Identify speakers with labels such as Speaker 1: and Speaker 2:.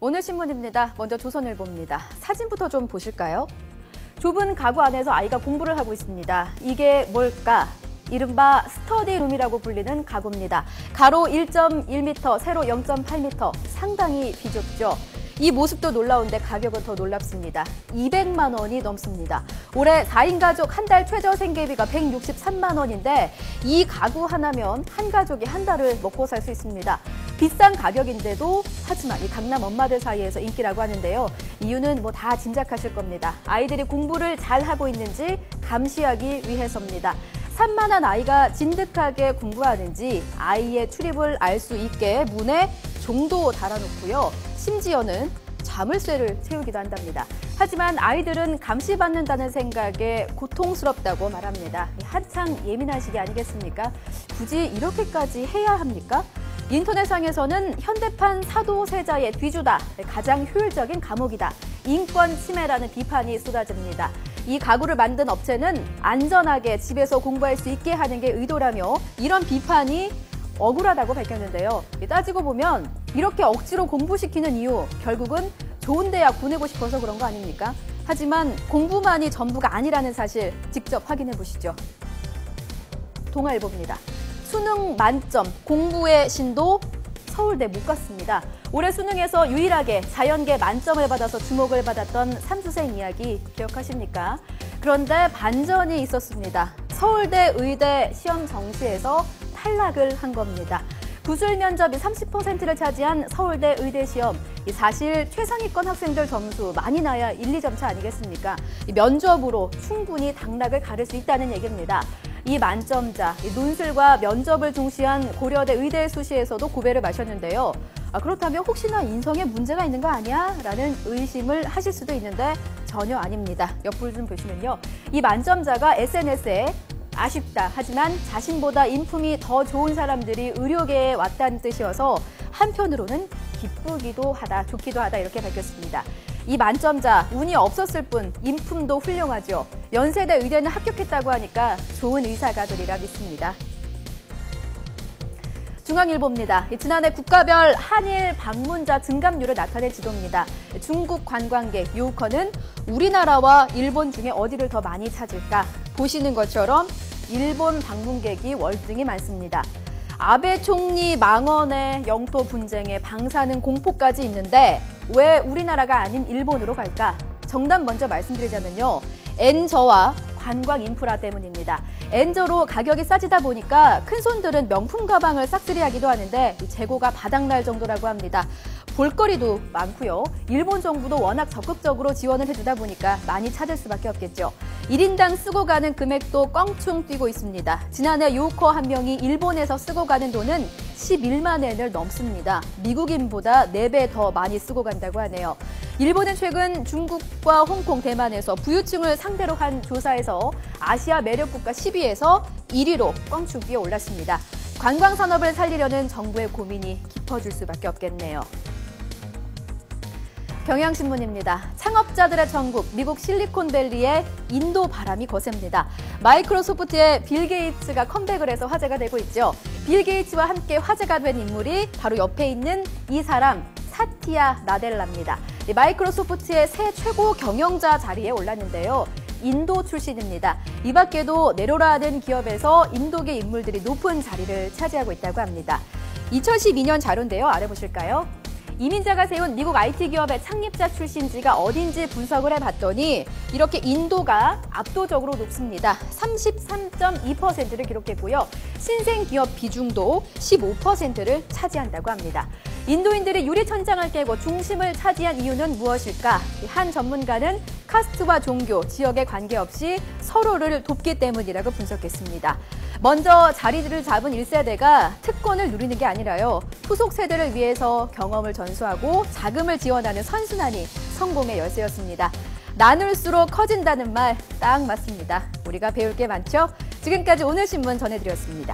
Speaker 1: 오늘 신문입니다. 먼저 조선일보입니다. 사진부터 좀 보실까요? 좁은 가구 안에서 아이가 공부를 하고 있습니다. 이게 뭘까? 이른바 스터디룸이라고 불리는 가구입니다. 가로 1.1m, 세로 0.8m, 상당히 비좁죠. 이 모습도 놀라운데 가격은 더 놀랍습니다. 200만 원이 넘습니다. 올해 4인 가족 한 달 최저 생계비가 163만 원인데 이 가구 하나면 한 가족이 한 달을 먹고 살 수 있습니다. 비싼 가격인데도 하지만 이 강남 엄마들 사이에서 인기라고 하는데요. 이유는 뭐 다 짐작하실 겁니다. 아이들이 공부를 잘하고 있는지 감시하기 위해서입니다. 산만한 아이가 진득하게 공부하는지 아이의 출입을 알 수 있게 문에 종도 달아놓고요. 심지어는 자물쇠를 채우기도 한답니다. 하지만 아이들은 감시받는다는 생각에 고통스럽다고 말합니다. 한창 예민한 시기 아니겠습니까? 굳이 이렇게까지 해야 합니까? 인터넷상에서는 현대판 사도세자의 뒤주다, 가장 효율적인 감옥이다, 인권 침해라는 비판이 쏟아집니다. 이 가구를 만든 업체는 안전하게 집에서 공부할 수 있게 하는 게 의도라며 이런 비판이 억울하다고 밝혔는데요. 따지고 보면 이렇게 억지로 공부시키는 이유, 결국은 좋은 대학 보내고 싶어서 그런 거 아닙니까? 하지만 공부만이 전부가 아니라는 사실 직접 확인해 보시죠. 동아일보입니다. 수능 만점, 공부의 신도 서울대 못 갔습니다. 올해 수능에서 유일하게 자연계 만점을 받아서 주목을 받았던 삼수생 이야기 기억하십니까? 그런데 반전이 있었습니다. 서울대 의대 시험 정시에서 탈락을 한 겁니다. 구술 면접이 30%를 차지한 서울대 의대 시험. 사실 최상위권 학생들 점수 많이 나야 1, 2점 차 아니겠습니까? 면접으로 충분히 당락을 가를 수 있다는 얘기입니다. 이 만점자, 논술과 면접을 중시한 고려대 의대 수시에서도 고배를 마셨는데요. 그렇다면 혹시나 인성에 문제가 있는 거 아니야? 라는 의심을 하실 수도 있는데 전혀 아닙니다. 옆을 좀 보시면요. 이 만점자가 SNS에 아쉽다. 하지만 자신보다 인품이 더 좋은 사람들이 의료계에 왔다는 뜻이어서 한편으로는 기쁘기도 하다, 좋기도 하다 이렇게 밝혔습니다. 이 만점자, 운이 없었을 뿐 인품도 훌륭하죠. 연세대 의대는 합격했다고 하니까 좋은 의사가 되리라 믿습니다. 중앙일보입니다. 지난해 국가별 한일 방문자 증감률을 나타낸 지도입니다. 중국 관광객 유우커는 우리나라와 일본 중에 어디를 더 많이 찾을까? 보시는 것처럼 일본 방문객이 월등히 많습니다. 아베 총리 망언에 영토 분쟁에 방사능 공포까지 있는데 왜 우리나라가 아닌 일본으로 갈까? 정답 먼저 말씀드리자면요. 엔저와 관광 인프라 때문입니다. 엔저로 가격이 싸지다 보니까 큰손들은 명품 가방을 싹쓸이하기도 하는데 재고가 바닥날 정도라고 합니다. 볼거리도 많고요. 일본 정부도 워낙 적극적으로 지원을 해주다 보니까 많이 찾을 수밖에 없겠죠. 1인당 쓰고 가는 금액도 껑충 뛰고 있습니다. 지난해 유우커 한 명이 일본에서 쓰고 가는 돈은 11만 엔을 넘습니다. 미국인보다 4배 더 많이 쓰고 간다고 하네요. 일본은 최근 중국과 홍콩, 대만에서 부유층을 상대로 한 조사에서 아시아 매력국가 10위에서 1위로 껑충 뛰어 올랐습니다. 관광산업을 살리려는 정부의 고민이 깊어질 수밖에 없겠네요. 경향신문입니다. 창업자들의 천국, 미국 실리콘밸리에 인도 바람이 거셉니다. 마이크로소프트의 빌 게이츠가 컴백을 해서 화제가 되고 있죠. 빌 게이츠와 함께 화제가 된 인물이 바로 옆에 있는 이 사람, 사티아 나델라입니다. 마이크로소프트의 새 최고 경영자 자리에 올랐는데요. 인도 출신입니다. 이 밖에도 내로라는 기업에서 인도계 인물들이 높은 자리를 차지하고 있다고 합니다. 2012년 자료인데요. 알아보실까요? 이민자가 세운 미국 IT 기업의 창립자 출신지가 어딘지 분석을 해봤더니 이렇게 인도가 압도적으로 높습니다. 33.2%를 기록했고요. 신생 기업 비중도 15%를 차지한다고 합니다. 인도인들이 유리천장을 깨고 중심을 차지한 이유는 무엇일까? 한 전문가는 카스트와 종교, 지역에 관계없이 서로를 돕기 때문이라고 분석했습니다. 먼저 자리를 잡은 1세대가 특권을 누리는 게 아니라요. 후속 세대를 위해서 경험을 전수하고 자금을 지원하는 선순환이 성공의 열쇠였습니다. 나눌수록 커진다는 말 딱 맞습니다. 우리가 배울 게 많죠? 지금까지 오늘 신문 전해드렸습니다.